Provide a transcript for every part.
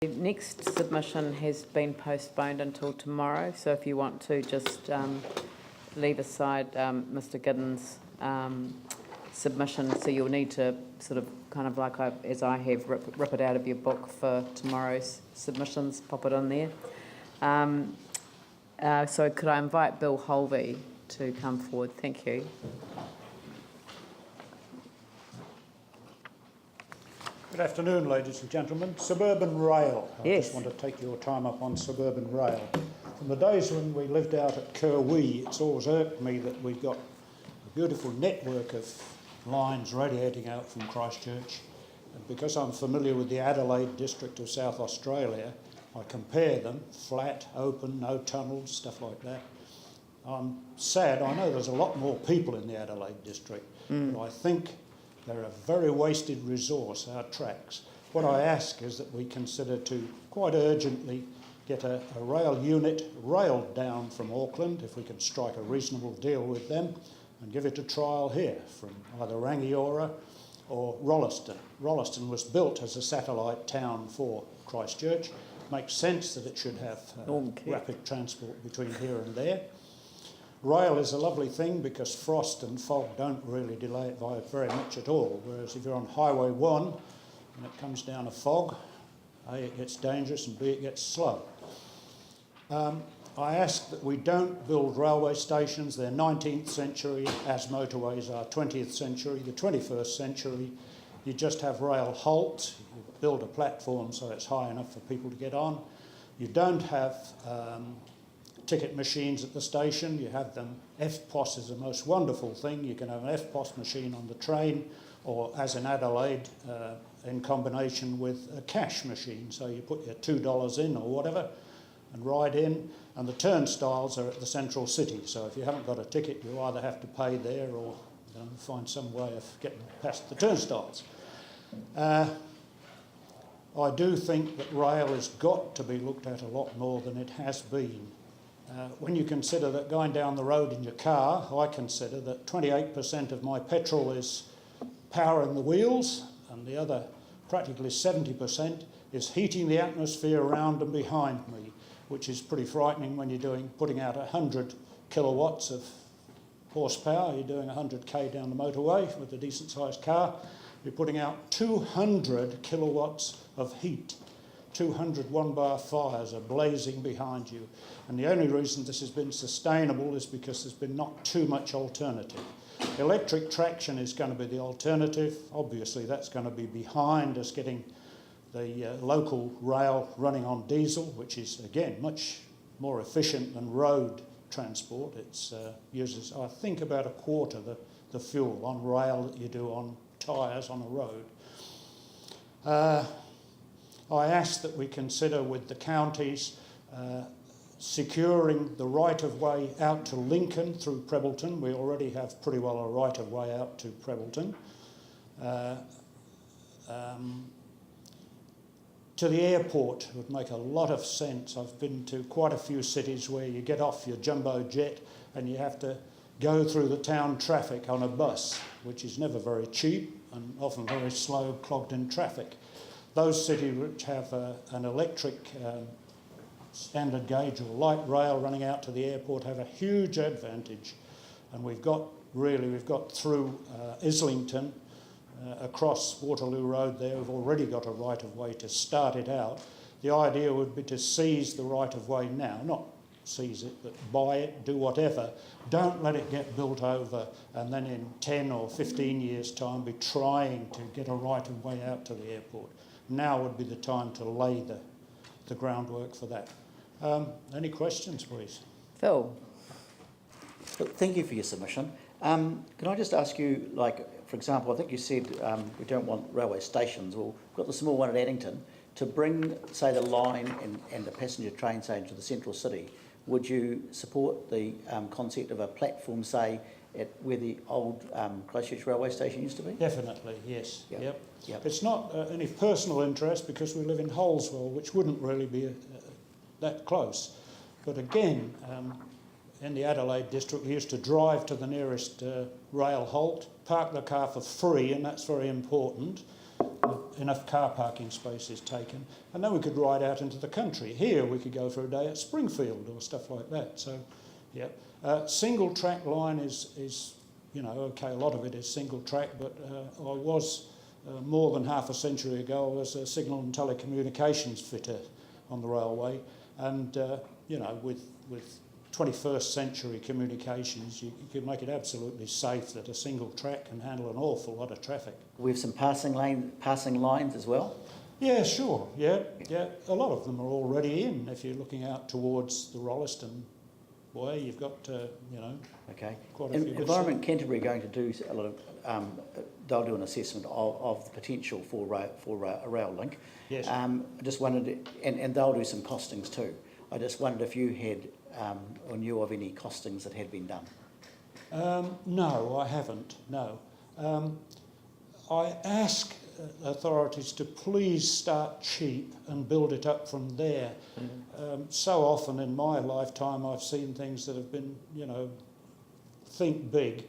The next submission has been postponed until tomorrow, so if you want to just leave aside Mr Giddens' submission, so you'll need to sort of kind of like as I have, rip it out of your book for tomorrow's submissions, pop it on there. So could I invite Bill Holvey to come forward? Thank you. Good afternoon, ladies and gentlemen. Suburban rail. I Yes. just want to take your time up on suburban rail. From the days when we lived out at Kirwee, it's always irked me that we've got a beautiful network of lines radiating out from Christchurch. And because I'm familiar with the Adelaide district of South Australia, I compare them, flat, open, no tunnels, stuff like that. I'm sad, I know there's a lot more people in the Adelaide district, but I think they're a very wasted resource, our tracks. What I ask is that we consider to quite urgently get a rail unit railed down from Auckland, if we can strike a reasonable deal with them, and give it a trial here from either Rangiora or Rolleston. Rolleston was built as a satellite town for Christchurch. Makes sense that it should have rapid transport between here and there. Rail is a lovely thing because frost and fog don't really delay it by very much at all, whereas if you're on Highway 1 and it comes down a fog, A, it gets dangerous, and B, it gets slow. I ask that we don't build railway stations. They're 19th century, as motorways are 20th century. The 21st century, you just have rail halts. You build a platform so it's high enough for people to get on. You don't have ticket machines at the station. You have them. FPOS is the most wonderful thing. You can have an FPOS machine on the train, or as in Adelaide, in combination with a cash machine. So you put your $2 in or whatever and ride in, and the turnstiles are at the central city. So if you haven't got a ticket, you either have to pay there or find some way of getting past the turnstiles. I do think that rail has got to be looked at a lot more than it has been. When you consider that going down the road in your car, I consider that 28% of my petrol is powering the wheels, and the other practically 70% is heating the atmosphere around and behind me, which is pretty frightening when you're putting out 100 kilowatts of horsepower. You're doing 100k down the motorway with a decent sized car. You're putting out 200 kilowatts of heat. 200 one-bar fires are blazing behind you. And the only reason this has been sustainable is because there's been not too much alternative. Electric traction is going to be the alternative. Obviously, that's going to be behind us getting the local rail running on diesel, which is, again, much more efficient than road transport. It uses, I think, about a quarter the fuel on rail that you do on tyres on a road. I ask that we consider with the counties securing the right-of-way out to Lincoln through Prebbleton. We already have pretty well a right-of-way out to Prebbleton. To the airport would make a lot of sense. I've been to quite a few cities where you get off your jumbo jet and you have to go through the town traffic on a bus, which is never very cheap and often very slow, clogged in traffic. Those cities which have an electric standard gauge or light rail running out to the airport have a huge advantage. And we've got through Islington, across Waterloo Road there, we've already got a right-of-way to start it out. The idea would be to seize the right-of-way now, not seize it, but buy it, do whatever. Don't let it get built over and then in 10 or 15 years' time be trying to get a right-of-way out to the airport. Now would be the time to lay the groundwork for that. Any questions, please? Phil. Thank you for your submission. Can I just ask you, for example, I think you said we don't want railway stations. Well, we've got the small one at Addington. To bring, say, the line and the passenger train, say, into the central city, would you support the concept of a platform, say, at where the old Christchurch railway station used to be? Definitely, yes. Yep. It's not any personal interest because we live in Holswell, which wouldn't really be that close. But again, in the Adelaide district, we used to drive to the nearest rail halt, park the car for free, and that's very important. enough car parking spaces taken, and then we could ride out into the country. Here we could go for a day at Springfield or stuff like that. So, yeah, single track line is you know, okay, a lot of it is single track, but I was more than half a century ago, I was a signal and telecommunications fitter on the railway, and you know, with 21st century communications, you can make it absolutely safe that a single track can handle an awful lot of traffic. We have some passing lines as well. Yeah, sure. Yeah. A lot of them are already in. If you're looking out towards the Rolleston way, you've got you know. Okay. Quite a few. Environment Canterbury are going to do a lot of. They'll do an assessment of the potential for a rail link. Yes. I just wondered, and they'll do some costings too. I just wondered if you had or knew of any costings that had been done. No, I haven't. No. I ask authorities to please start cheap and build it up from there. So often in my lifetime I've seen things that have been, you know, think big,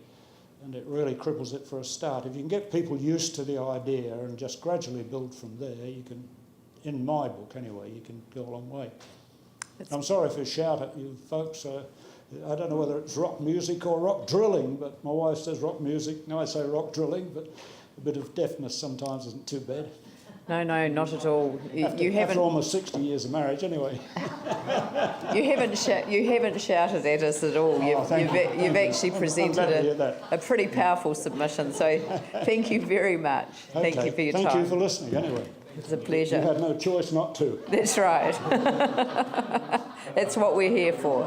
and it really cripples it for a start. If you can get people used to the idea and just gradually build from there, you can, in my book anyway, you can go a long way. I'm sorry if I shout at you folks. I don't know whether it's rock music or rock drilling, but my wife says rock music, and I say rock drilling, but a bit of deafness sometimes isn't too bad. No, not at all. After almost 60 years of marriage, anyway. You haven't shouted at us at all. You've actually presented a pretty powerful submission. So thank you very much. Okay. Thank you for your time. Thank you for listening anyway. It's a pleasure. You had no choice not to. That's right. That's what we're here for.